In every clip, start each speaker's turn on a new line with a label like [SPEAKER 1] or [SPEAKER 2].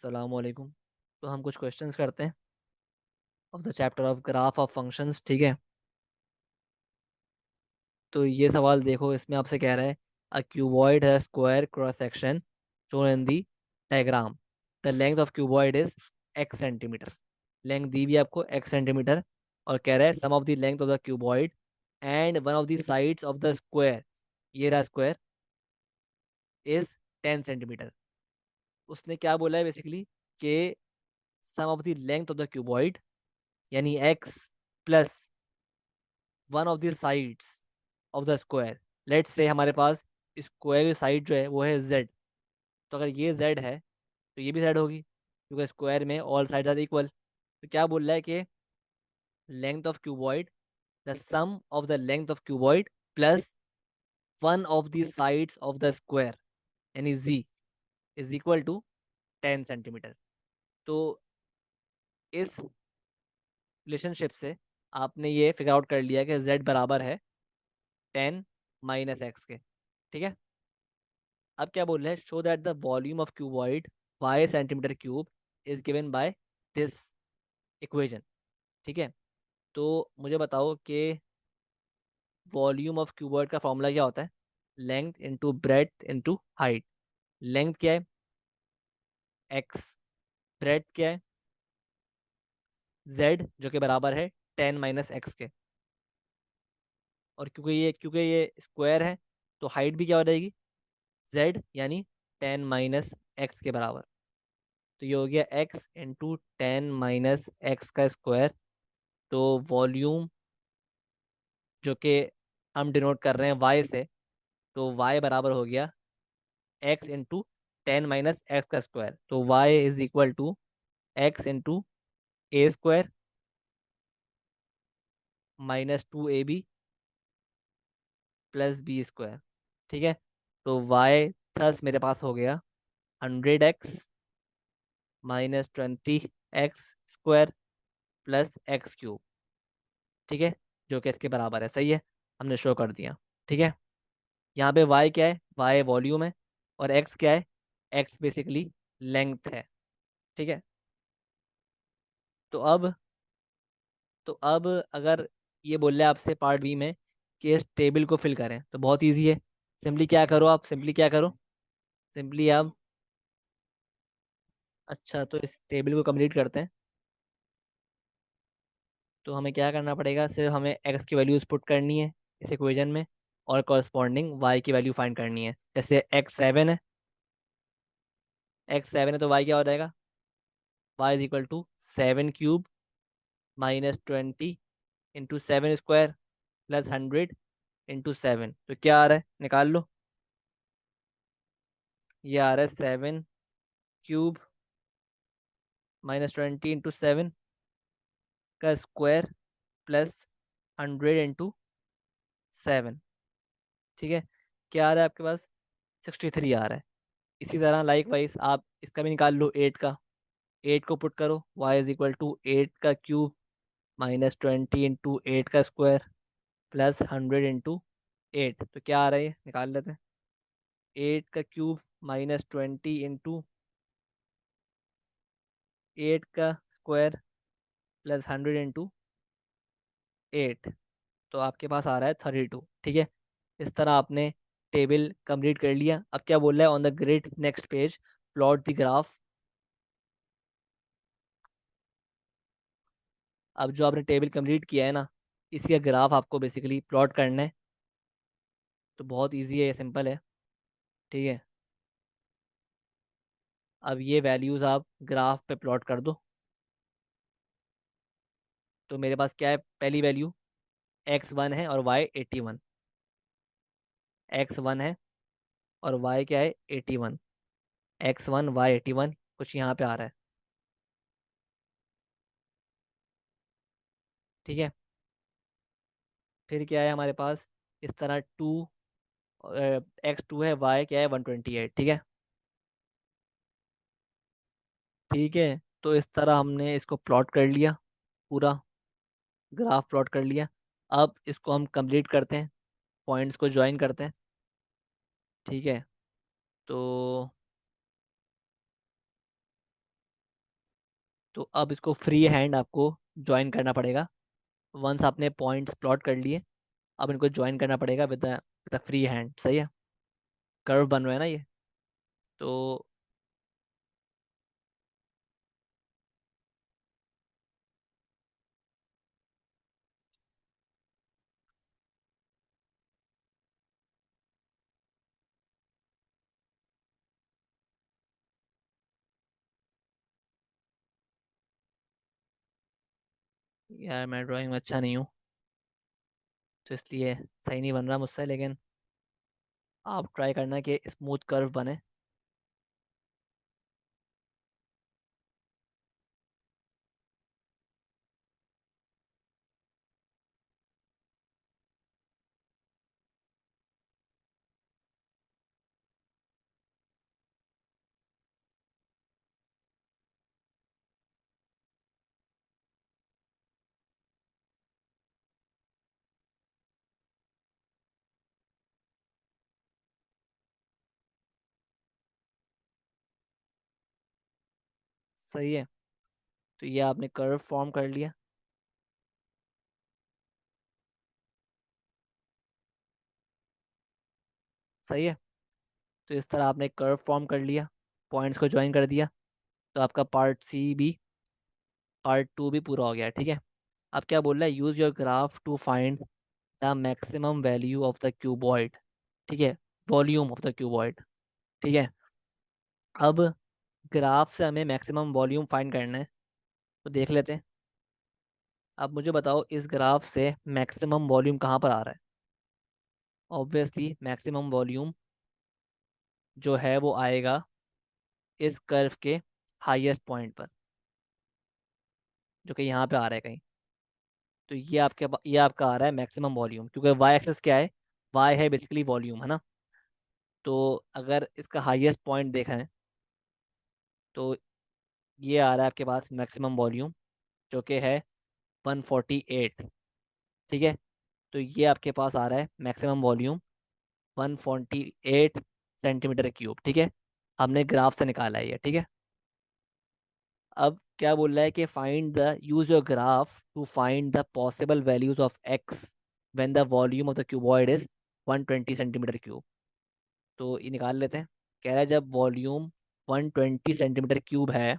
[SPEAKER 1] अस्सलाम वालेकुम। तो हम कुछ क्वेश्चंस करते हैं of the chapter of graph of functions, ठीक है। तो ये सवाल देखो, इसमें आपसे कह रहा है अ क्यूबॉइड है square cross section shown in the diagram. The length of cuboid is x centimetre. Length दी हुई है आपको x सेंटीमीटर, और कह रहा है sum of the length of the cuboid and one of the sides of the square, ये रहा स्क्वायर, इज 10 सेंटीमीटर। उसने क्या बोला है बेसिकली कि sum of the length of the cuboid यानी x plus one of the sides of the square. Let's say हमारे पास square की साइड जो है वो है z। तो अगर ये z है तो ये भी z होगी, क्योंकि स्क्वायर में ऑल साइड्स आर इक्वल। तो क्या बोल रहा है कि length of cuboid, the sum of the length of cuboid plus one of the sides of the square यानी z is equal to 10 centimetre. तो इस रिलेशनशिप से आपने ये फिगर आउट कर लिया कि z बराबर है 10 - x के, ठीक है। अब क्या बोल रहे हैं, show that the volume of cuboid y centimetre cube is given by this equation, ठीक है। तो मुझे बताओ कि वॉल्यूम ऑफ क्यूबॉइड का फॉर्मूला क्या होता है। Length into breadth into height. Length क्या है x, ब्रेड्थ क्या है z, जो कि बराबर है 10 - x के। और क्योंकि ये स्क्वायर है तो हाइट भी क्या हो जाएगी z यानी 10 - x के बराबर। तो ये हो गया x इंटू 10 - x का स्क्वायर। तो वॉल्यूम जो कि हम डिनोट कर रहे हैं y से, तो y बराबर हो गया x इंटू 10 - x का स्क्वायर। तो y is equal to x into a² -2ab plus b², ठीक है। तो y थस मेरे पास हो गया 100x -20x² प्लस x³, ठीक है, जो कि इसके बराबर है। सही है, हमने शो कर दिया, ठीक है। यहाँ पे y क्या है, y वॉल्यूम है, और x क्या है, x बेसिकली लेंथ है, ठीक है। तो अब अगर ये बोल रहे हैं आपसे पार्ट बी में कि इस टेबल को फिल करें, तो बहुत इजी है। सिंपली क्या करो, सिंपली आप, अच्छा तो इस टेबल को कंप्लीट करते हैं। तो हमें क्या करना पड़ेगा, सिर्फ हमें x की वैल्यूज पुट करनी है इस इक्वेशन में, और कॉरस्पॉन्डिंग y की वैल्यू फाइंड करनी है। जैसे x7 है तो y क्या हो जाएगा, y is equal to 7³ -20 into 7² plus 100 into 7। तो क्या आ रहा है, निकाल लो। ये आ रहा है 7³ -20 इंटू 7 का स्क्वायर प्लस 100 इंटू 7, ठीक है। क्या आ रहा है आपके पास, 63 आ रहा है। इसी तरह लाइक वाइज आप इसका भी निकाल लो, 8 का। 8 को पुट करो, y इज इक्वल टू 8 का क्यूब -20 इंटू 8 का स्क्वायर प्लस 100 इंटू 8। तो क्या आ रहा है, ये निकाल लेते हैं। 8 का क्यूब -20 इंटू 8 का स्क्वायर प्लस 100 इंटू 8। तो आपके पास आ रहा है 32, ठीक है। इस तरह आपने टेबल कंप्लीट कर लिया। अब क्या बोल रहा है, on the grid next page plot the graph. अब जो आपने टेबल कंप्लीट किया है ना, इसका ग्राफ आपको बेसिकली प्लॉट करना है। तो बहुत इजी है, ये सिंपल है, ठीक है। अब ये वैल्यूज़ आप ग्राफ पे प्लॉट कर दो। तो मेरे पास क्या है, पहली वैल्यू x1 है और y 81। x1 है और y क्या है 81। x1 y 81 कुछ यहाँ पे आ रहा है, ठीक है। फिर क्या है हमारे पास, इस तरह 2 x2 है, y क्या है 128, ठीक है। ठीक है, तो इस तरह हमने इसको प्लॉट कर लिया, पूरा ग्राफ प्लॉट कर लिया। अब इसको हम कंप्लीट करते हैं, पॉइंट्स को ज्वाइन करते हैं, ठीक है। तो तो अब इसको फ्री हैंड आपको ज्वाइन करना पड़ेगा। वंस आपने पॉइंट्स प्लॉट कर लिए, अब इनको ज्वाइन करना पड़ेगा विद द फ्री हैंड। सही है, कर्व बन रहा है ना ये। तो यार मैं ड्राइंग में अच्छा नहीं हूँ, तो इसलिए सही नहीं बन रहा मुझसे, लेकिन आप ट्राई करना कि स्मूथ कर्व बने। सही है, तो ये आपने कर्व फॉर्म कर लिया। सही है, तो इस तरह आपने कर्व फॉर्म कर लिया, पॉइंट्स को ज्वाइन कर दिया। तो आपका पार्ट टू भी पूरा हो गया। ठीक है, अब क्या बोल रहा है, use your graph to find the maximum value of the cuboid. ठीक है, वॉल्यूम ऑफ द क्यूबॉइड। ठीक है, अब ग्राफ से हमें मैक्सिमम वॉल्यूम फाइंड करना है, तो देख लेते हैं। अब मुझे बताओ इस ग्राफ से मैक्सिमम वॉल्यूम कहाँ पर आ रहा है। ऑब्वियसली मैक्सिमम वॉल्यूम जो है वो आएगा इस कर्व के हाईएस्ट पॉइंट पर, जो कि यहाँ पे आ रहा है कहीं। तो ये आपका आ रहा है मैक्सिमम वॉल्यूम, क्योंकि वाई एक्सेस क्या है, वाई है बेसिकली वॉल्यूम, है ना। तो अगर इसका हाईएस्ट पॉइंट देखा है, तो ये आ रहा है आपके पास मैक्सिमम वॉल्यूम, जो कि है 148। ठीक है, तो ये आपके पास आ रहा है मैक्सिमम वॉल्यूम 148 सेंटीमीटर क्यूब। ठीक है, हमने ग्राफ से निकाला है ये। ठीक है, अब क्या बोल रहा है कि find the use your graph to find the possible values of x when the volume of the cuboid is 120 centimetre cube. तो ये निकाल लेते हैं। कह रहा है जब वॉल्यूम 120 सेंटीमीटर क्यूब है,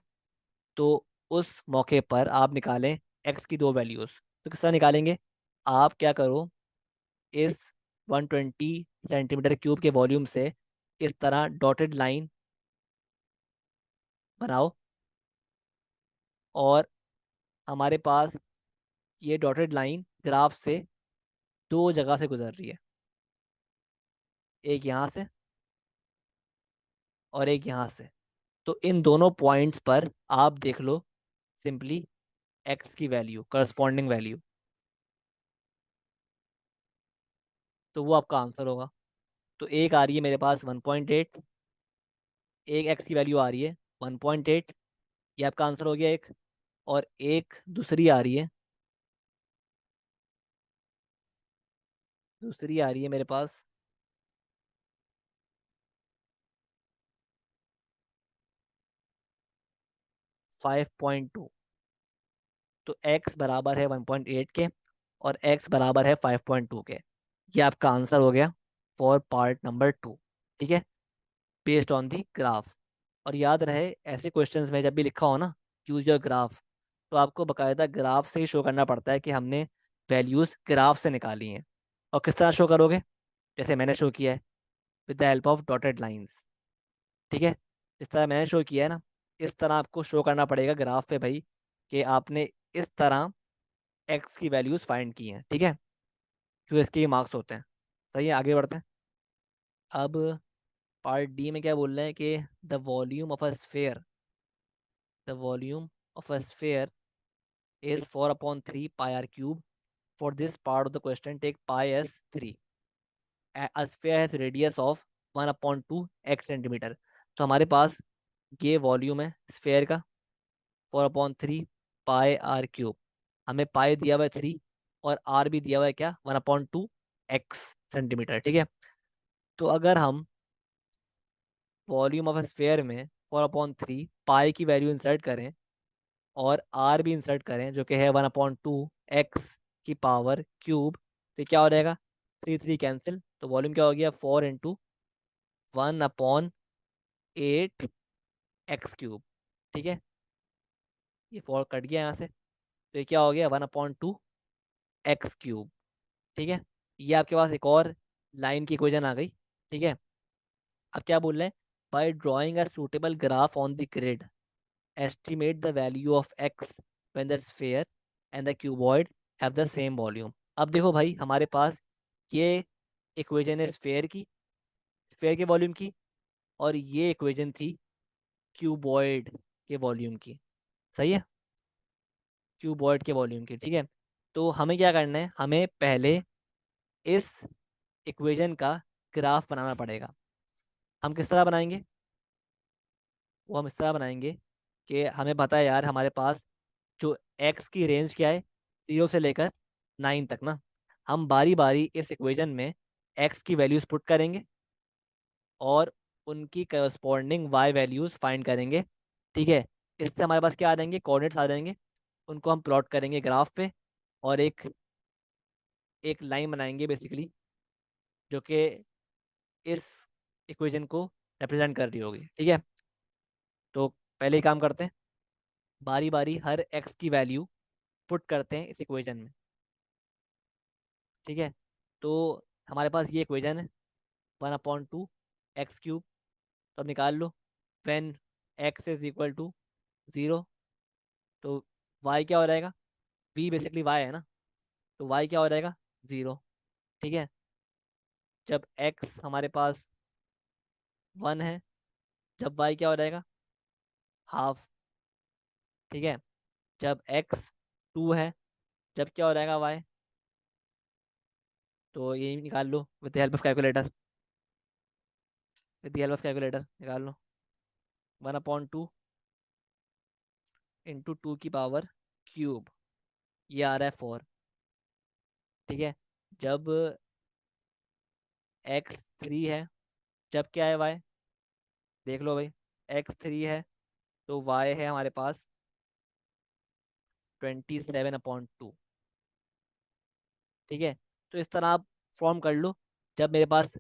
[SPEAKER 1] तो उस मौके पर आप निकालें एक्स की दो वैल्यूज। तो किस तरह निकालेंगे, आप क्या करो, इस 120 सेंटीमीटर क्यूब के वॉल्यूम से इस तरह डॉटेड लाइन बनाओ, और हमारे पास ये डॉटेड लाइन ग्राफ से दो जगह से गुजर रही है, एक यहाँ से और एक यहाँ से। तो इन दोनों पॉइंट्स पर आप देख लो सिंपली एक्स की वैल्यू, करस्पॉन्डिंग वैल्यू, तो वो आपका आंसर होगा। तो एक आ रही है मेरे पास 1.8, एक एक्स की वैल्यू आ रही है 1.8, ये आपका आंसर हो गया एक। और एक दूसरी आ रही है, दूसरी आ रही है मेरे पास 5.2। तो x बराबर है 1.8 के, और x बराबर है 5.2 के। ये आपका आंसर हो गया फॉर पार्ट नंबर टू। ठीक है, बेस्ड ऑन दी ग्राफ। और याद रहे ऐसे क्वेश्चंस में जब भी लिखा हो ना यूज योर ग्राफ, तो आपको बकायदा ग्राफ से ही शो करना पड़ता है कि हमने वैल्यूज ग्राफ से निकाली हैं। और किस तरह शो करोगे, जैसे मैंने शो किया है, with the help of dotted lines. ठीक है, इस तरह मैंने शो किया है ना, इस तरह आपको शो करना पड़ेगा ग्राफ पे भाई, कि आपने इस तरह एक्स की वैल्यूज फाइंड की हैं। ठीक है, क्योंकि इसके ही मार्क्स होते हैं। सही है, आगे बढ़ते हैं। अब पार्ट डी में क्या बोल रहे हैं कि the volume of a sphere is 4/3 pi r cube. For this part of the question, take pi as 3. A sphere has radius of 1/2 x centimetre. तो हमारे पास ये वॉल्यूम है स्फेयर का, 4/3 पाई आर क्यूब। हमें पाई दिया हुआ है 3, और आर भी दिया हुआ है क्या, 1/2 एक्स सेंटीमीटर। ठीक है, तो अगर हम वॉल्यूम ऑफ स्फेयर में 4/3 पाई की वैल्यू इंसर्ट करें, और आर भी इंसर्ट करें जो कि है 1/2 x⁻³ तो क्या हो जाएगा, 3 3 कैंसिल, तो वॉल्यूम क्या हो गया, 4×1/8 x³। ठीक है, ये 4 कट गया यहाँ से, तो ये क्या हो गया, 1/2 x³। ठीक है, ये आपके पास एक और लाइन की इक्वेशन आ गई। ठीक है, अब क्या बोल रहे हैं, by drawing a suitable graph on the grid estimate the value of x when the sphere and the cuboid have the same volume। अब देखो भाई, हमारे पास ये इक्वेशन है स्फेयर की, स्फेयर के वॉल्यूम की, और ये इक्वेशन थी क्यूबॉइड के वॉल्यूम की। सही है, क्यूबॉइड के वॉल्यूम की। ठीक है, तो हमें क्या करना है, हमें पहले इस इक्वेशन का ग्राफ बनाना पड़ेगा। हम किस तरह बनाएंगे, वो हम इस तरह बनाएंगे कि हमें पता है यार, हमारे पास जो एक्स की रेंज क्या है, 0 से लेकर 9 तक ना। हम बारी बारी इस इक्वेशन में एक्स की वैल्यूज पुट करेंगे और उनकी करस्पॉन्डिंग वाई वैल्यूज फाइंड करेंगे। ठीक है, इससे हमारे पास क्या आ जाएंगे, कोऑर्डिनेट्स आ जाएंगे, उनको हम प्लॉट करेंगे ग्राफ पे, और एक एक लाइन बनाएंगे बेसिकली, जो कि इस इक्वेशन को रिप्रेजेंट कर रही होगी। ठीक है, तो पहले ही काम करते हैं, बारी बारी हर एक्स की वैल्यू पुट करते हैं इस इक्वेशन में। ठीक है, तो हमारे पास ये इक्वेशन है 1/2 x³। तो अब निकाल लो, व्हेन x = 0, तो y क्या हो जाएगा, v बेसिकली y है ना, तो y क्या हो जाएगा, 0। ठीक है, जब x हमारे पास 1 है, जब y क्या हो जाएगा, हाफ। ठीक है, जब x 2 है, जब क्या हो जाएगा y, तो ये निकाल लो with the help of calculator, with the help of calculator निकाल लो। 1/2 × 2⁵, ये आ रहा है 4। ठीक है, जब x 3 है, जब क्या है y, देख लो भाई, x 3 है तो y है हमारे पास 27/2। ठीक है, तो इस तरह आप फॉर्म कर लो, जब मेरे पास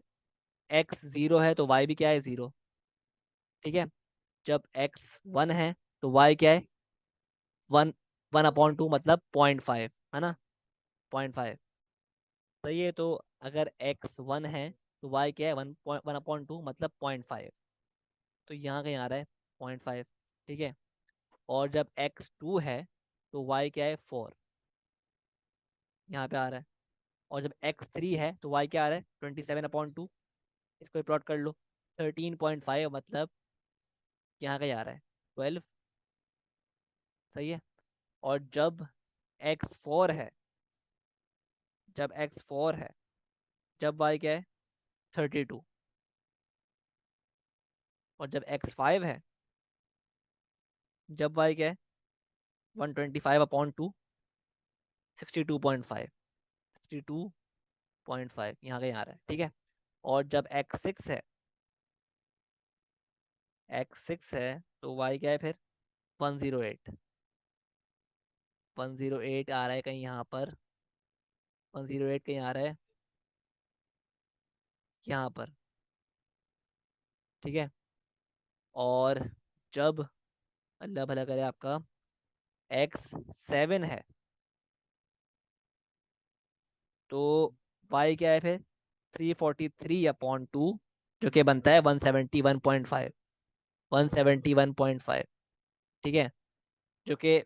[SPEAKER 1] x 0 है तो y भी क्या है, 0। ठीक है, जब x 1 है तो y क्या है, 1, 1/2 मतलब 0.5 है ना, 0.5। सही है, तो अगर x 1 है तो y क्या है, 1/2 मतलब 0.5, तो यहाँ कहीं आ रहा है 0.5। ठीक है, और जब x 2 है तो y क्या है, 4, यहाँ पे आ रहा है। और जब x 3 है तो y क्या आ रहा है, 27/2। इसको प्लॉट कर लो, 13.5 मतलब यहाँ का ही आ रहा है, 12। सही है, और जब x 4 है, जब x 4 है, जब y क्या है, 32। और जब x 5 है, जब y क्या है, 125/2, 62.5, 62.5 यहाँ का ही आ रहा है। ठीक है, और जब x6 है तो y क्या है फिर, 108, 108 आ रहा है कहीं यहाँ पर, 108 कहीं आ रहा है यहाँ पर। ठीक है, और जब, अल्लाह भला करे आपका, x 7 है तो y क्या है फिर, 343/2, जो कि बनता है 171.5, 171.5। ठीक है, जो कि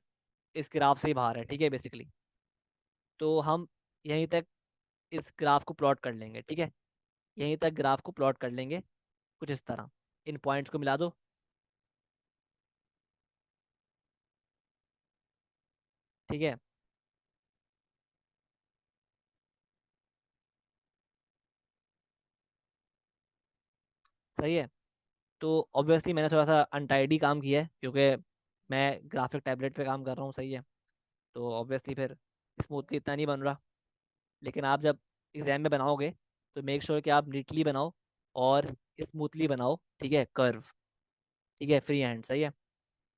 [SPEAKER 1] इस ग्राफ से ही बाहर है। ठीक है, बेसिकली तो हम यहीं तक इस ग्राफ को प्लॉट कर लेंगे। ठीक है, यहीं तक ग्राफ को प्लॉट कर लेंगे कुछ इस तरह, इन पॉइंट्स को मिला दो। ठीक है, सही है, तो ऑब्वियसली मैंने थोड़ा सा अनटाइडी काम किया है, क्योंकि मैं ग्राफिक टैबलेट पे काम कर रहा हूँ। सही है, तो ऑब्वियसली फिर स्मूथली इतना नहीं बन रहा, लेकिन आप जब एग्जाम में बनाओगे तो मेक श्योर कि आप नीटली बनाओ और स्मूथली बनाओ। ठीक है, कर्व। ठीक है, फ्री हैंड। सही है,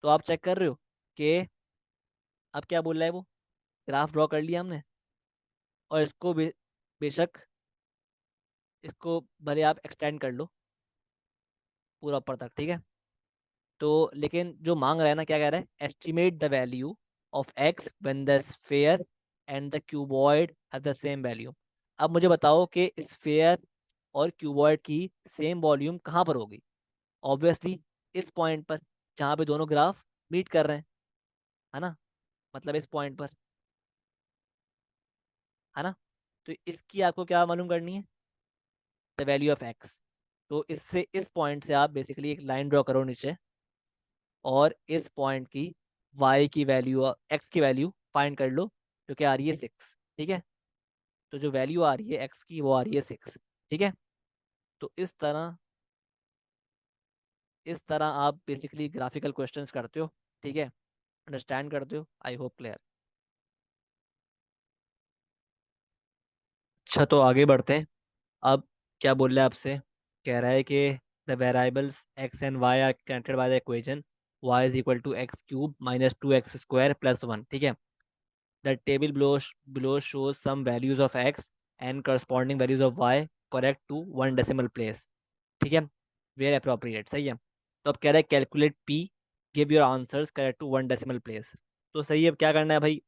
[SPEAKER 1] तो आप चेक कर रहे हो कि अब क्या बोल रहा है वो, ग्राफ ड्रॉ कर लिया हमने, और इसको बेशक इसको भले आप एक्सटेंड कर लो पूरा ऊपर तक, ठीक है। तो लेकिन जो मांग रहा है ना, क्या कह रहा है, estimate the value of x when the sphere and the cuboid have the same value. अब मुझे बताओ कि स्फेयर और क्यूबॉइड की सेम वॉल्यूम कहाँ पर होगी। ऑब्वियसली इस पॉइंट पर, जहाँ पे दोनों ग्राफ मीट कर रहे हैं, है ना, मतलब इस पॉइंट पर, है ना। तो इसकी आपको क्या मालूम करनी है, द वैल्यू ऑफ एक्स। तो इससे इस पॉइंट से आप बेसिकली एक लाइन ड्रॉ करो नीचे, और इस पॉइंट की y की वैल्यू और x की वैल्यू फाइंड कर लो, जो कि आ रही है 6, ठीक है। तो जो वैल्यू आ रही है x की वो आ रही है 6, ठीक है। तो इस तरह आप बेसिकली ग्राफिकल क्वेश्चंस करते हो, ठीक है, अंडरस्टैंड करते हो, आई होप क्लियर। अच्छा, तो आगे बढ़ते हैं। अब क्या बोल रहा है आपसे, कह रहा है कि the variables x and y are connected by the equation y is equal to x cube minus 2x² plus 1, ठीक है। The table below shows some values of x and corresponding values of y correct to one decimal place, ठीक है, where appropriate, सही है। तो अब कह रहा है calculate p, give your answers correct to one decimal place. तो सही है, अब क्या करना है भाई,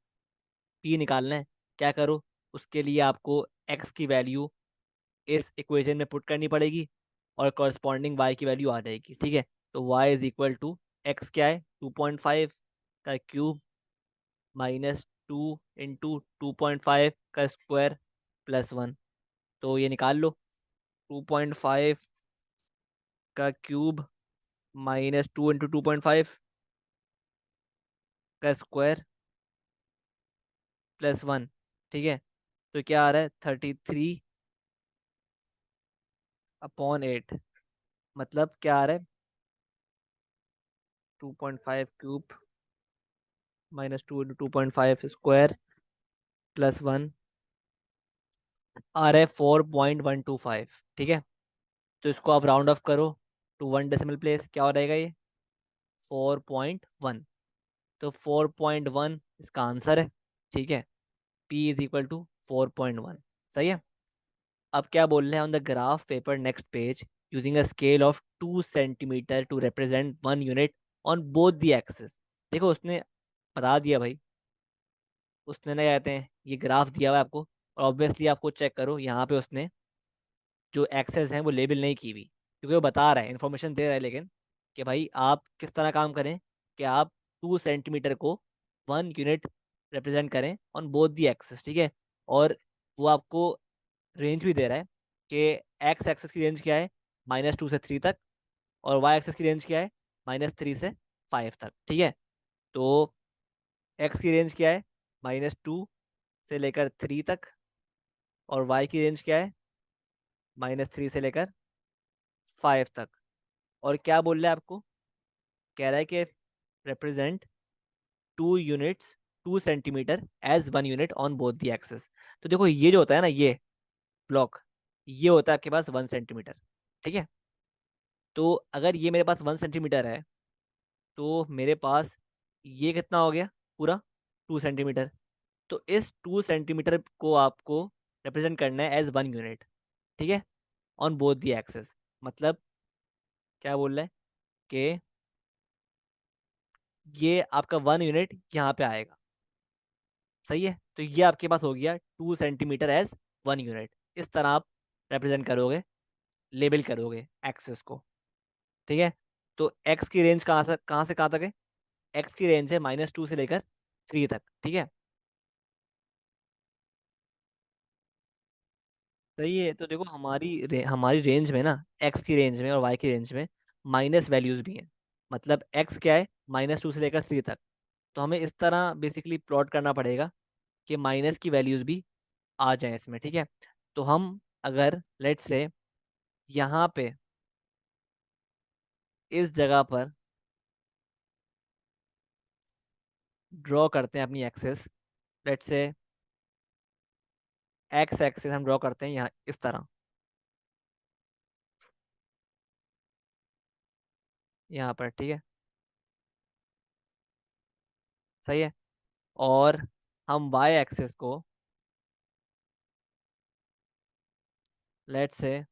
[SPEAKER 1] p निकालना है। क्या करो, उसके लिए आपको x की वैल्यू इस इक्वेशन में पुट करनी पड़ेगी, और कॉरस्पॉन्डिंग y की वैल्यू आ जाएगी, ठीक है। तो y is equal to x क्या है, 2.5 का क्यूब माइनस 2 इंटू 2.5 का स्क्वायर प्लस 1। तो ये निकाल लो, 2.5 का क्यूब माइनस 2 इंटू 2.5 का स्क्वायर प्लस 1, ठीक है। तो क्या आ रहा है, 33/8, मतलब क्या आ रहा है, 2.5 cube minus 2 into 2.5 square plus 1 आ रहा है 4.125, ठीक है। तो इसको आप राउंड ऑफ करो टू वन डेसिमल प्लेस, क्या हो रहेगा ये, 4.1। तो 4.1 इसका आंसर है, ठीक है। p इज इक्वल टू 4.1, सही है। अब क्या बोल रहे हैं, on the graph paper next page using a scale of 2 centimetre to represent 1 unit on both the axis. देखो उसने बता दिया भाई, उसने ना, क्या कहते हैं, ये ग्राफ दिया हुआ है आपको, और ऑब्वियसली आपको चेक करो यहाँ पे उसने जो एक्सेस हैं वो लेबल नहीं की हुई, क्योंकि वो बता रहा है, इन्फॉर्मेशन दे रहा है, लेकिन कि भाई आप किस तरह काम करें, कि आप 2 सेंटीमीटर को 1 यूनिट रिप्रेजेंट करें ऑन बोथ दी एक्सेस, ठीक है। और वो आपको रेंज भी दे रहा है कि एक्स एक्सेस की रेंज क्या है, -2 से 3 तक, और वाई एक्सेस की रेंज क्या है, -3 से 5 तक, ठीक है। तो एक्स की रेंज क्या है, -2 से लेकर 3 तक, और वाई की रेंज क्या है, -3 से लेकर 5 तक। और क्या बोल रहा है आपको, कह रहा है कि represent 2 units 2 centimetre as 1 unit on both the axes. तो देखो ये जो होता है ना, ये ब्लॉक, ये होता है आपके पास 1 सेंटीमीटर, ठीक है। तो अगर ये मेरे पास 1 सेंटीमीटर है, तो मेरे पास ये कितना हो गया, पूरा 2 सेंटीमीटर। तो इस 2 सेंटीमीटर को आपको रिप्रेजेंट करना है एज 1 यूनिट, ठीक है, ऑन बोथ दी एक्सेस। मतलब क्या बोल रहे हैं कि ये आपका 1 यूनिट यहाँ पे आएगा, सही है। तो ये आपके पास हो गया 2 सेंटीमीटर एज 1 यूनिट। इस तरह आप रिप्रेजेंट करोगे, लेबल करोगे एक्सेस को, ठीक है। तो एक्स की रेंज कहाँ तक है, एक्स की रेंज है -2 से लेकर 3 तक, ठीक है। सही है, तो देखो हमारी रेंज में ना, एक्स की रेंज में और वाई की रेंज में माइनस वैल्यूज भी हैं। मतलब एक्स क्या है, -2 से लेकर 3 तक। तो हमें इस तरह बेसिकली प्लॉट करना पड़ेगा कि माइनस की वैल्यूज भी आ जाए इसमें, ठीक है। तो हम अगर लेट्स से यहाँ पे इस जगह पर ड्रॉ करते हैं अपनी axes, let's say x axes हम ड्रॉ करते हैं यहाँ इस तरह, यहाँ पर, ठीक है, सही है। और हम वाई एक्सेस को, लेट्स से,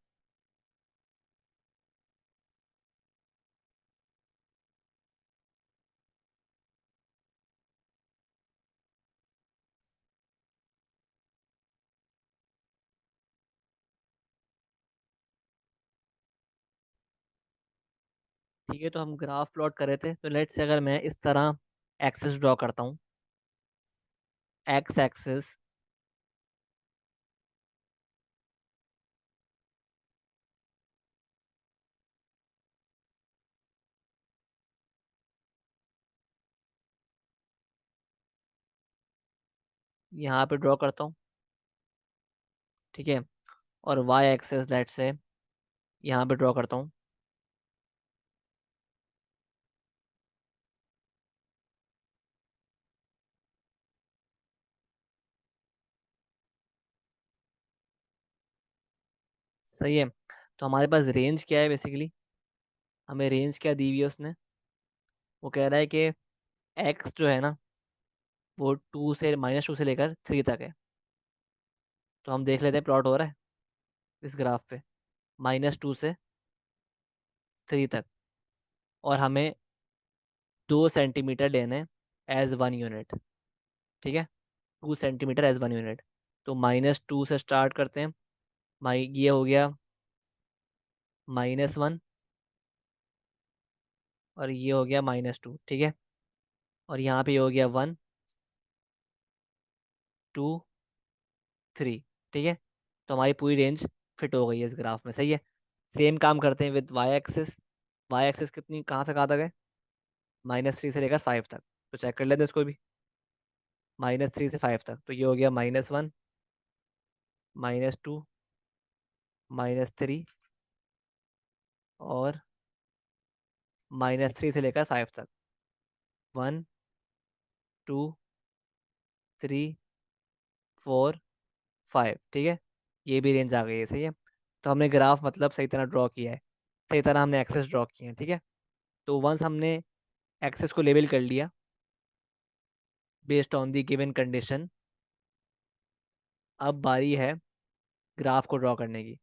[SPEAKER 1] ठीक है, तो हम ग्राफ प्लॉट कर रहे थे, तो लेट्स से अगर मैं इस तरह एक्सेस ड्रॉ करता हूँ, एक्स एक्सेस, यहाँ पे ड्रॉ करता हूँ, ठीक है, और वाई एक्सेस लेट्स से यहाँ पे ड्रॉ करता हूँ। सही है, तो हमारे पास रेंज क्या है बेसिकली, हमें रेंज क्या दी हुई है उसने, वो कह रहा है कि एक्स जो है ना, वो -2 से लेकर 3 तक है। तो हम देख लेते हैं प्लॉट हो रहा है इस ग्राफ पे, -2 से 3 तक, और हमें 2 सेंटीमीटर लेने हैं एज 1 यूनिट, ठीक है, 2 सेंटीमीटर एज 1 यूनिट। तो -2 से स्टार्ट करते हैं, माई ये हो गया -1, और ये हो गया -2, ठीक है, और यहाँ पे ये हो गया 1 2 3, ठीक है, तो हमारी पूरी रेंज फिट हो गई है इस ग्राफ में, सही है। सेम काम करते हैं with y axis, y axis कितनी कहाँ से कहाँ तक है, -3 से लेकर 5 तक, तो चेक कर लेते हैं इसको भी, -3 से 5 तक, तो ये हो गया -1 -2 -3 और -3 से लेकर 5 तक, 1 2 3 4 5, ठीक है, ये भी रेंज आ गई है, सही है। तो हमने ग्राफ मतलब सही तरह ड्रॉ किया है, सही तरह हमने एक्सेस ड्रॉ किए हैं, ठीक है। तो वंस हमने एक्सेस को लेबल कर लिया based on the given condition, अब बारी है ग्राफ को ड्रॉ करने की।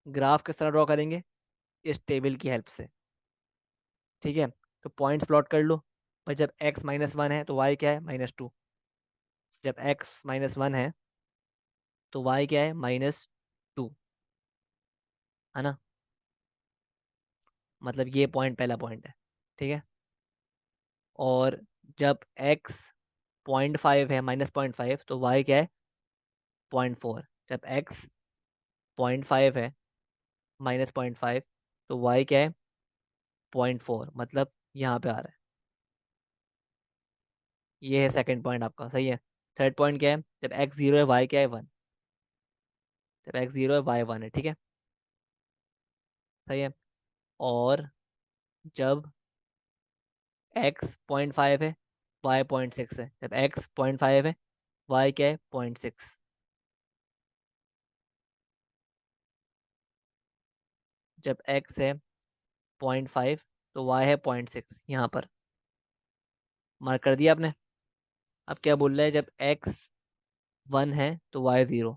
[SPEAKER 1] ग्राफ किस तरह ड्रॉ करेंगे, इस टेबल की हेल्प से, ठीक है। तो पॉइंट्स प्लॉट कर लो भाई, जब x-1 है तो y क्या है, -2, जब x-1 है तो y क्या है, -2, है ना, मतलब ये पॉइंट पहला पॉइंट है, ठीक है। और जब x 0.5 है, -0.5, तो y क्या है, 0.4, जब x 0.5 है, -0.5, तो y क्या है, 0.4, मतलब यहाँ पे आ रहा है, ये है सेकंड पॉइंट आपका, सही है। थर्ड पॉइंट क्या है, जब x 0 है y क्या है, 1, जब x 0 है y 1 है, ठीक है, सही है। और जब x 0.5 है, y 0.6 है, जब x 0.5 है, y क्या है, 0.6, जब x है 0.5 तो y है 0.6, यहाँ पर मार्क कर दिया आपने। अब क्या बोल रहा है, जब x 1 है तो y 0,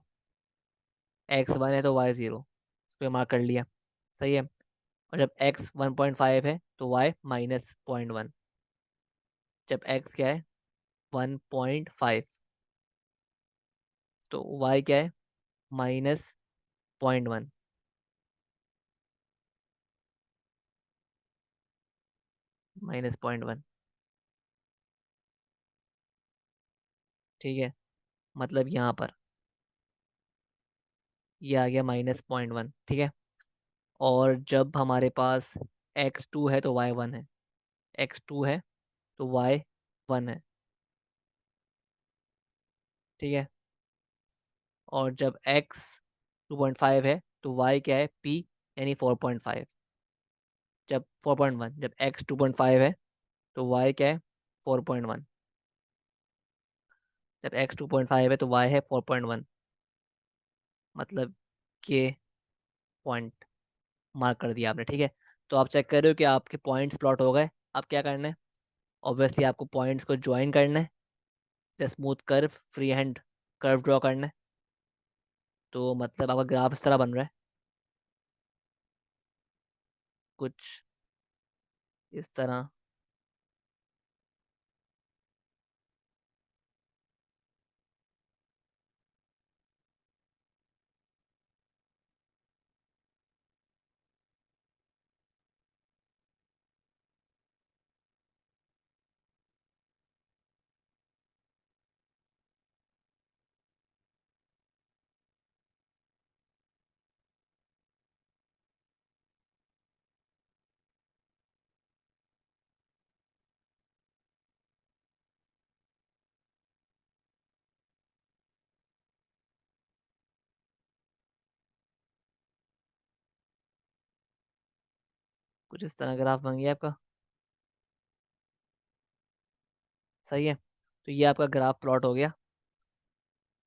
[SPEAKER 1] x 1 है तो y 0, इस पर मार्क कर लिया, सही है। और जब x 1.5 है तो y -0.1, जब x क्या है, 1.5, तो y क्या है, -0.1, -0.1, ठीक है, मतलब यहाँ पर ये आ गया -0.1, ठीक है। और जब हमारे पास x2 है तो y 1 है, x2 है तो y 1 है, ठीक है। और जब x 2.5 है तो y क्या है, p, यानी 4.5, जब 4.1, जब x 2.5 है तो y क्या है, 4.1, जब x 2.5 है तो y है 4.1, मतलब ये पॉइंट मार्क कर दिया आपने, ठीक है। तो आप चेक कर रहे हो कि आपके पॉइंट्स प्लॉट हो गए। अब क्या करना है, ऑब्वियसली आपको पॉइंट्स को ज्वाइन करना है, smooth curve, free hand curve draw करना है। तो मतलब आपका ग्राफ इस तरह बन रहा है, कुछ इस तरह। कुछ इस तरह ग्राफ बन गया आपका। सही है, तो ये आपका ग्राफ प्लॉट हो गया।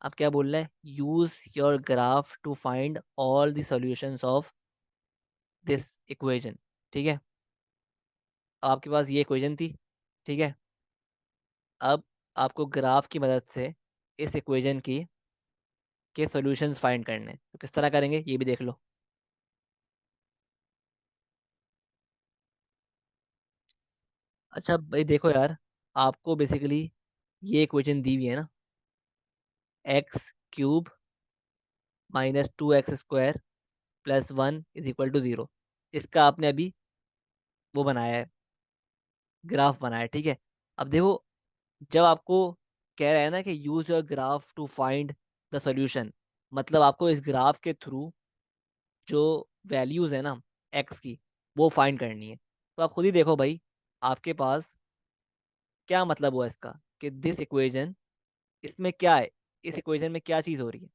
[SPEAKER 1] अब क्या बोल रहा है, use your graph to find all the solutions of this equation. ठीक है, आपके पास ये इक्वेशन थी। ठीक है, अब आपको ग्राफ की मदद से इस इक्वेशन की के सॉल्यूशंस फाइंड करने हैं। तो किस तरह करेंगे ये भी देख लो। अच्छा भाई देखो यार, आपको बेसिकली ये इक्वेशन दी हुई है ना, x³ -2x² +1 = 0। इसका आपने अभी वो बनाया है, ग्राफ बनाया है। ठीक है, अब देखो, जब आपको कह रहा है ना कि use your graph to find the solution, मतलब आपको इस ग्राफ के थ्रू जो वैल्यूज है ना एक्स की, वो फाइंड करनी है। तो आप खुद ही देखो भाई, आपके पास क्या मतलब हुआ इसका, कि दिस इक्वेशन, इसमें क्या है, इस इक्वेशन में क्या चीज़ हो रही है,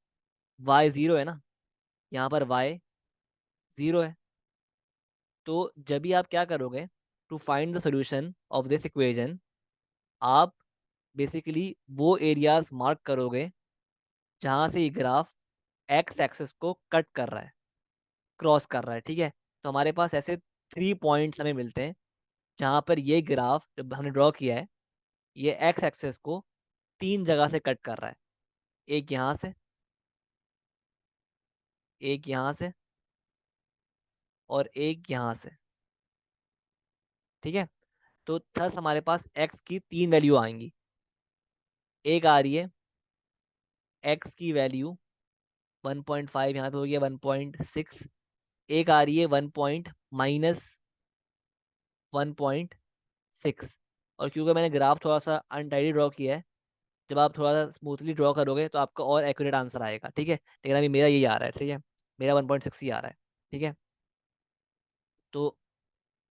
[SPEAKER 1] वाई ज़ीरो है ना, यहाँ पर वाई ज़ीरो है। तो जब भी आप क्या करोगे, to find the solution of this equation, आप बेसिकली वो एरियाज मार्क करोगे जहाँ से ये ग्राफ एक्स एक्सेस को कट कर रहा है, क्रॉस कर रहा है। ठीक है, तो हमारे पास ऐसे 3 पॉइंट्स हमें मिलते हैं जहाँ पर ये ग्राफ जब हमने ड्रॉ किया है, ये एक्स एक्सेस को 3 जगह से कट कर रहा है। एक यहाँ से, एक यहाँ से, और एक यहाँ से। ठीक है, तो थस हमारे पास एक्स की 3 वैल्यू आएंगी। एक आ रही है एक्स की वैल्यू 1.5, यहाँ पे हो गया 1.6। एक आ रही है 1 -1.6। और क्योंकि मैंने ग्राफ थोड़ा सा अनटाइडी ड्रॉ किया है, जब आप थोड़ा सा स्मूथली ड्रॉ करोगे तो आपका और एक्यूरेट आंसर आएगा। ठीक है, लेकिन अभी मेरा यही आ रहा है। ठीक है, मेरा 1.6 ही आ रहा है। ठीक है, तो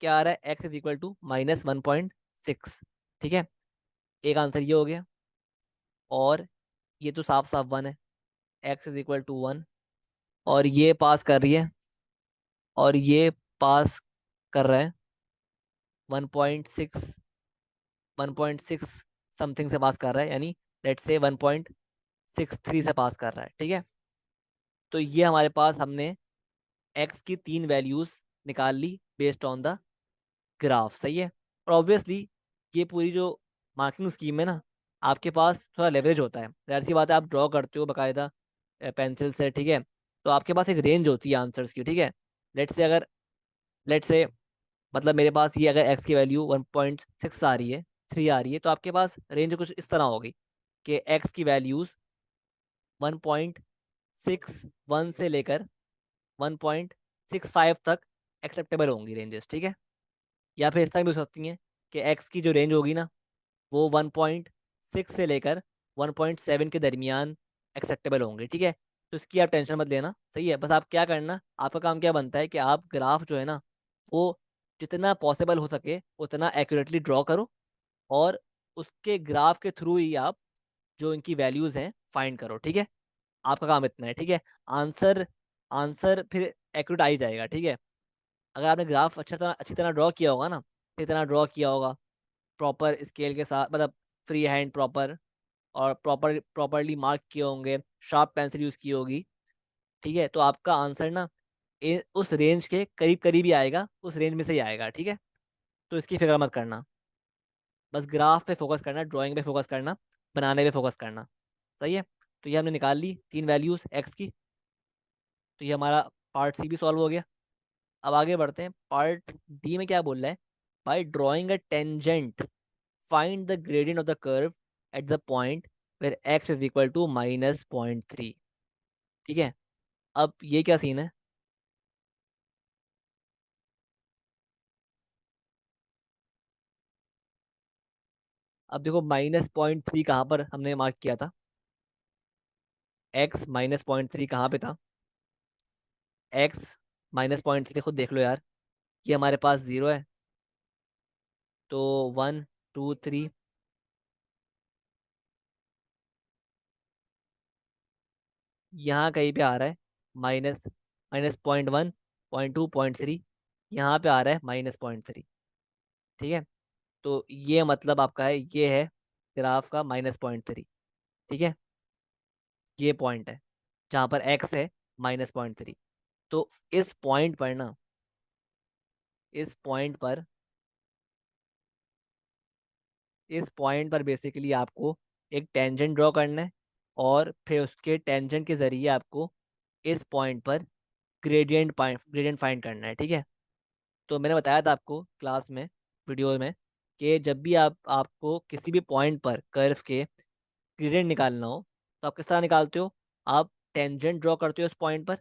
[SPEAKER 1] क्या आ रहा है, x = -1.6। ठीक है, एक आंसर ये हो गया। और ये तो साफ साफ 1 है, x = 1। और ये पास कर रही है, और ये पास कर रहा है 1.6, 1.6 समथिंग से पास कर रहा है, यानी लेट्स से 1.63 से पास कर रहा है। ठीक है, तो ये हमारे पास, हमने एक्स की 3 वैल्यूज निकाल ली बेस्ड ऑन द ग्राफ। सही है, और ऑब्वियसली ये पूरी जो मार्किंग स्कीम है ना, आपके पास थोड़ा लेवरेज होता है। जाहिर सी बात है, आप ड्रॉ करते हो बाकायदा पेंसिल से। ठीक है, तो आपके पास एक रेंज होती है आंसर्स की। ठीक है, लेट्स से अगर, लेट्स से मतलब मेरे पास ये अगर एक्स की वैल्यू 1.6 आ रही है, 3 आ रही है, तो आपके पास रेंज कुछ इस तरह होगी कि एक्स की वैल्यूज 1.61 से लेकर 1.65 तक एक्सेप्टेबल होंगी रेंजेस। ठीक है, या फिर इस तरह भी हो सकती हैं कि एक्स की जो रेंज होगी ना, वो 1.6 से लेकर 1.7 के दरमियान एक्सेप्टेबल होंगे। ठीक है, तो इसकी आप टेंशन मत लेना। सही है, बस आप क्या करना, आपका काम क्या बनता है कि आप ग्राफ जो है ना, वो जितना पॉसिबल हो सके उतना एक्यूरेटली ड्रॉ करो, और उसके ग्राफ के थ्रू ही आप जो इनकी वैल्यूज हैं फाइंड करो। ठीक है, आपका काम इतना है। ठीक है, आंसर आंसर फिर एक्यूरेट आ ही जाएगा। ठीक है, अगर आपने ग्राफ अच्छी तरह ड्रॉ किया होगा ना, अच्छी तरह ड्रॉ किया होगा, प्रॉपर स्केल के साथ, मतलब फ्री हैंड प्रॉपर, और प्रॉपरली मार्क किए होंगे, शार्प पेंसिल यूज की होगी। ठीक है, तो आपका आंसर ना उस रेंज के करीब करीब ही आएगा, उस रेंज में से ही आएगा। ठीक है, तो इसकी फिक्र मत करना, बस ग्राफ पे फोकस करना, ड्राइंग पे फोकस करना। बनाने पे फोकस करना। सही है। तो ये हमने निकाल ली तीन वैल्यूज एक्स की। तो ये हमारा पार्ट सी भी सॉल्व हो गया। अब आगे बढ़ते हैं, पार्ट डी में क्या बोल रहा है। By drawing a tangent find the gradient of the curve at the point where x is equal to -0.3। ठीक है। अब ये क्या सीन है। अब देखो -0.3 कहाँ पर हमने मार्क किया था। एक्स -0.3 कहाँ पे था। एक्स -0.3 खुद देख लो यार। ये हमारे पास जीरो है। तो 1 2 3, यहाँ कहीं पे आ रहा है माइनस, -0.1 0.2 0.3, यहाँ पे आ रहा है -0.3। ठीक है। तो ये मतलब आपका है, ये है ग्राफ का -0.3। ठीक है। ये पॉइंट है जहाँ पर एक्स है -0.3। तो इस पॉइंट पर ना, इस पॉइंट पर, इस पॉइंट पर बेसिकली आपको एक टेंजेंट ड्रॉ करना है, और फिर उसके टेंजेंट के जरिए आपको इस पॉइंट पर ग्रेडियंट फाइंड करना है। ठीक है। तो मैंने बताया था आपको क्लास में, वीडियो में, कि जब भी आपको किसी भी पॉइंट पर कर्व के ग्रेडियंट निकालना हो, तो आप किस तरह निकालते हो। आप टेंजेंट ड्रॉ करते हो इस पॉइंट पर।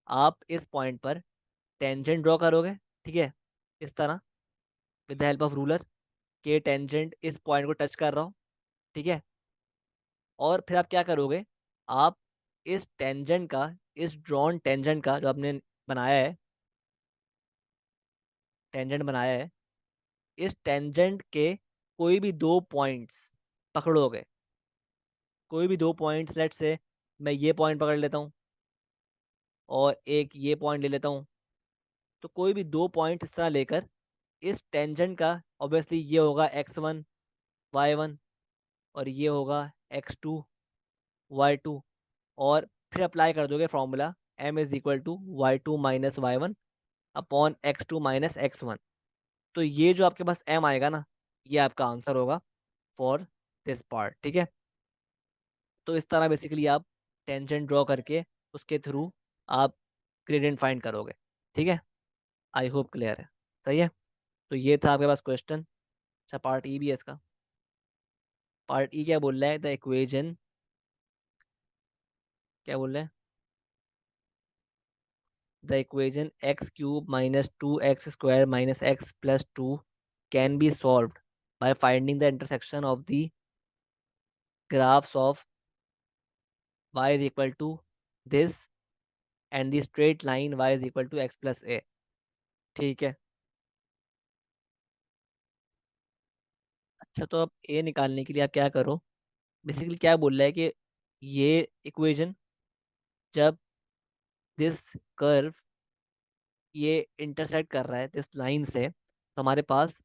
[SPEAKER 1] आप इस पॉइंट पर टेंजेंट ड्रॉ करोगे। ठीक है। इस तरह, with the help of ruler, के टेंजेंट इस पॉइंट को टच कर रहा हो। ठीक है। और फिर आप क्या करोगे। आप इस टेंजेंट का, इस ड्रॉन टेंजेंट का जो आपने बनाया है, टेंजेंट बनाया है, इस टेंजेंट के कोई भी दो पॉइंट्स पकड़ोगे। कोई भी दो पॉइंट्स, लेट से मैं ये पॉइंट पकड़ लेता हूँ और एक ये पॉइंट ले लेता हूँ। तो कोई भी दो पॉइंट इस तरह लेकर इस टेंजेंट का, ऑब्वियसली ये होगा x1 y1, और ये होगा x2 y2, और फिर अप्लाई कर दोगे formula m = y2 - y1 upon x2 - x1। तो ये जो आपके पास m आएगा ना, ये आपका आंसर होगा फॉर दिस पार्ट। ठीक है। तो इस तरह बेसिकली आप टेंजेंट ड्रॉ करके उसके थ्रू आप ग्रेडियंट फाइंड करोगे। ठीक है। आई होप क्लियर है। सही है। तो ये था आपके पास क्वेश्चन। अच्छा, पार्ट ई भी है इसका। पार्ट ई क्या बोल रहा है, द इक्वेजन, क्या बोल रहे हैं। The equation x³ - 2x² - x + 2 can be solved by finding the intersection of the graphs of y is equal to this and the straight line y is equal to x plus a। ठीक है। अच्छा, तो अब a निकालने के लिए आप क्या करो। बेसिकली क्या बोल रहा है कि ये इक्वेशन, जब दिस कर्व ये इंटरसेक्ट कर रहा है दिस लाइन से, तो हमारे पास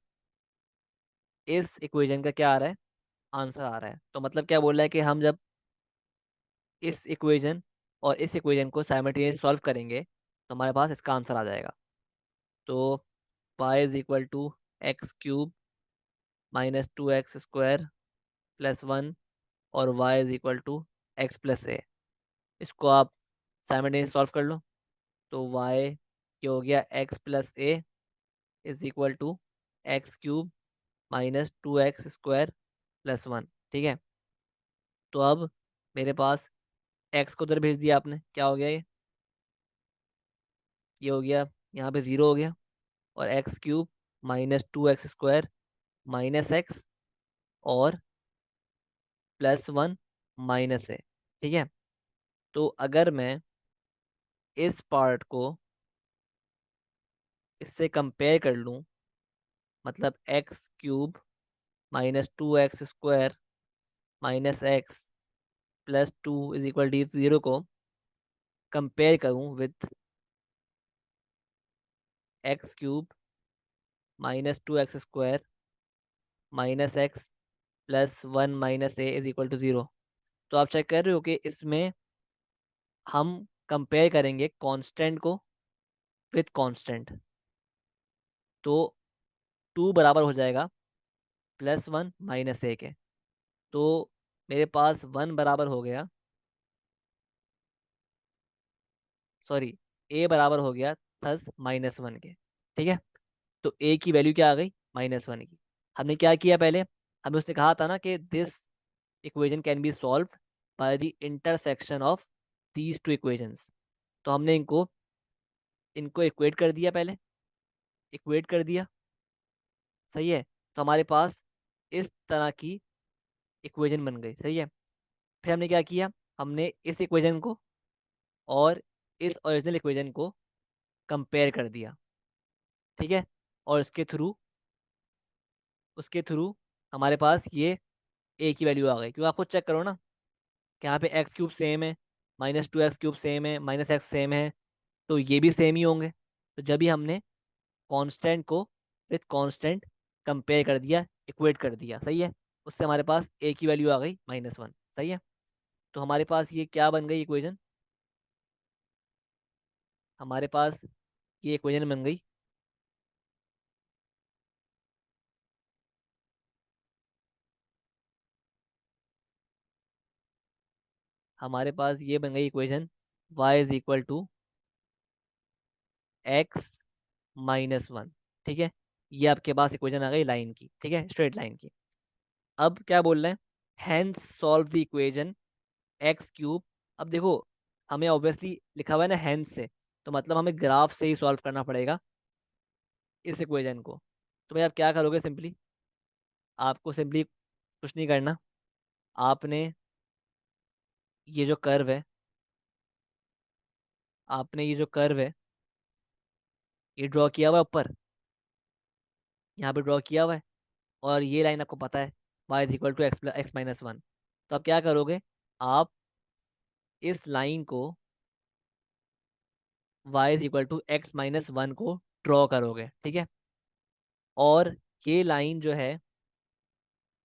[SPEAKER 1] इस इक्वेशन का क्या आ रहा है, आंसर आ रहा है। तो मतलब क्या बोल रहा है कि हम जब इस इक्वेशन और इस इक्वेशन को साइमल्टेनियसली सॉल्व करेंगे, तो हमारे पास इसका आंसर आ जाएगा। तो y = -2x² + 1, और y = x + a। इसको आप साइमल्टेनियसली सॉल्व कर लो। तो y क्या हो गया, x + a = x³ - 2x² + 1। ठीक है। तो अब मेरे पास x को उधर भेज दिया आपने, क्या हो गया ये हो गया, यहाँ पे जीरो हो गया। और x³ - 2x² - x और +1 - a। ठीक है। तो अगर मैं इस पार्ट को इससे कंपेयर कर लूँ, मतलब x³ - 2x² - x + 2 = 0 को कंपेयर करूँ with x³ - 2x² - x + 1 - a = 0। तो आप चेक कर रहे हो कि इसमें हम कंपेयर करेंगे कांस्टेंट को विथ कांस्टेंट। तो 2 बराबर हो जाएगा +1 - a के। तो मेरे पास वन बराबर हो गया, सॉरी, ए बराबर हो गया थस -1 के। ठीक है, तो ए की वैल्यू क्या आ गई, -1 की। हमने क्या किया पहले, हमें उसने कहा था ना कि this equation can be solve by the intersection of these two equations. तो हमने इनको इनको इक्वेट कर दिया पहले, इक्वेट कर दिया, सही है। तो हमारे पास इस तरह की इक्वेशन बन गई, सही है। फिर हमने क्या किया, हमने इस इक्वेशन को और इस ओरिजिनल इक्वेशन को कंपेयर कर दिया, ठीक है। और उसके थ्रू हमारे पास ये ए की वैल्यू आ गई, क्योंकि आप खुद चेक करो ना कि यहाँ पे x³ सेम है, -2x³ सेम है, -x सेम है, तो ये भी सेम ही होंगे। तो जब भी हमने कांस्टेंट को विथ कांस्टेंट कंपेयर कर दिया, इक्वेट कर दिया, सही है, उससे हमारे पास ए की वैल्यू आ गई -1, सही है। तो हमारे पास ये क्या बन गई इक्वेशन, हमारे पास ये इक्वेशन बन गई, हमारे पास ये बन गई इक्वेशन y = x-1। ठीक है, ये आपके पास इक्वेशन आ गई लाइन की, ठीक है, स्ट्रेट लाइन की। अब क्या बोल रहे हैं, hence solve the equation x³। अब देखो, हमें ऑब्वियसली लिखा हुआ है ना हैंस से, तो मतलब हमें ग्राफ से ही सॉल्व करना पड़ेगा इस इक्वेशन को। तो भाई आप क्या करोगे, सिंपली आपको सिंपली कुछ नहीं करना, आपने ये जो कर्व है, आपने ये जो कर्व है ये ड्रॉ किया हुआ है ऊपर, यहाँ पे ड्रॉ किया हुआ है, और ये लाइन आपको पता है y = x+x-1। तो आप क्या करोगे, आप इस लाइन को y = x-1 को ड्रॉ करोगे, ठीक है। और ये लाइन जो है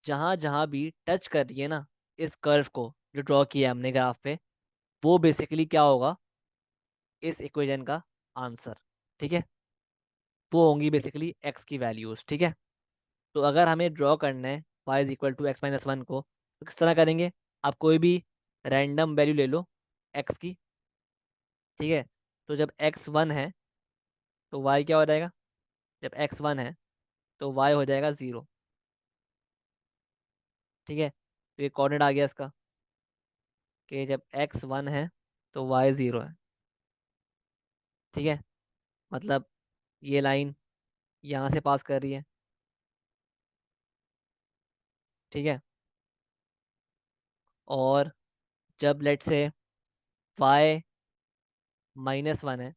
[SPEAKER 1] जहां जहां भी टच कर रही है ना इस कर्व को जो ड्रॉ किया है हमने ग्राफ पे, वो बेसिकली क्या होगा, इस इक्वेशन का आंसर, ठीक है। वो होंगी बेसिकली एक्स की वैल्यूज, ठीक है। तो अगर हमें ड्रॉ करना है y = x-1 को, तो किस तरह करेंगे, आप कोई भी रैंडम वैल्यू ले लो एक्स की, ठीक है। तो जब x1 है तो y क्या हो जाएगा, जब x1 है तो y हो जाएगा 0, ठीक है। तो ये कोऑर्डिनेट आ गया इसका कि जब x1 है तो y 0 है, ठीक है। मतलब ये लाइन यहाँ से पास कर रही है, ठीक है। और जब लेट से y -1 है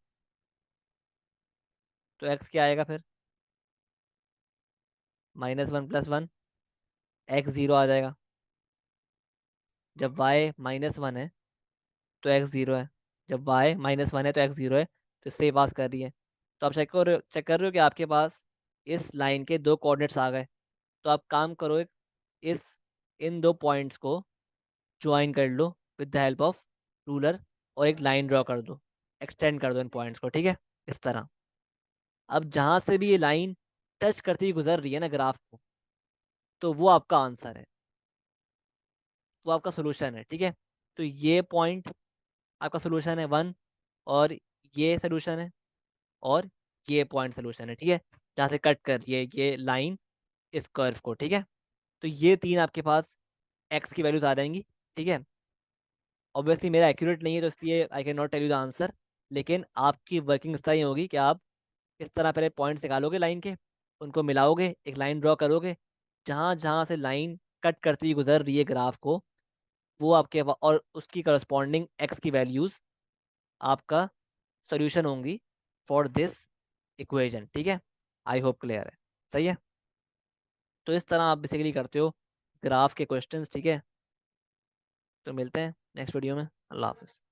[SPEAKER 1] तो x क्या आएगा फिर, -1 + 1, x 0 आ जाएगा। जब y -1 है तो x 0 है, जब y -1 है तो x 0 है, तो इससे ही पास कर रही है। तो आप चेक कर रहे हो कि आपके पास इस लाइन के दो कोऑर्डिनेट्स आ गए। तो आप काम करो, इस इन दो पॉइंट्स को ज्वाइन कर लो with the help of ruler, और एक लाइन ड्रॉ कर दो, एक्सटेंड कर दो इन पॉइंट्स को, ठीक है, इस तरह। अब जहां से भी ये लाइन टच करती हुई गुजर रही है ना ग्राफ को, तो वो आपका आंसर है, वो आपका सोल्यूशन है, ठीक है। तो ये पॉइंट आपका सोल्यूशन है 1, और ये सोल्यूशन है, और ये पॉइंट सोल्यूशन है, ठीक है, जहाँ से कट कर रही है ये लाइन इस कर्व को, ठीक है। तो ये तीन आपके पास एक्स की वैल्यूज आ जाएंगी, ठीक है। ऑब्वियसली मेरा एक्यूरेट नहीं है तो इसलिए I can not tell you the answer, लेकिन आपकी वर्किंग इस तरह ही होगी कि आप इस तरह पहले पॉइंट्स निकालोगे लाइन के, उनको मिलाओगे, एक लाइन ड्रॉ करोगे, जहाँ जहाँ से लाइन कट करती हुई गुजर रही है ग्राफ को, वो और उसकी करस्पॉन्डिंग एक्स की वैल्यूज आपका सोल्यूशन होंगी फॉर दिस इक्वेशन, ठीक है। आई होप क्लियर है, सही है। तो इस तरह आप बेसिकली करते हो ग्राफ के क्वेश्चंस, ठीक है। तो मिलते हैं नेक्स्ट वीडियो में, अल्लाह हाफिज़।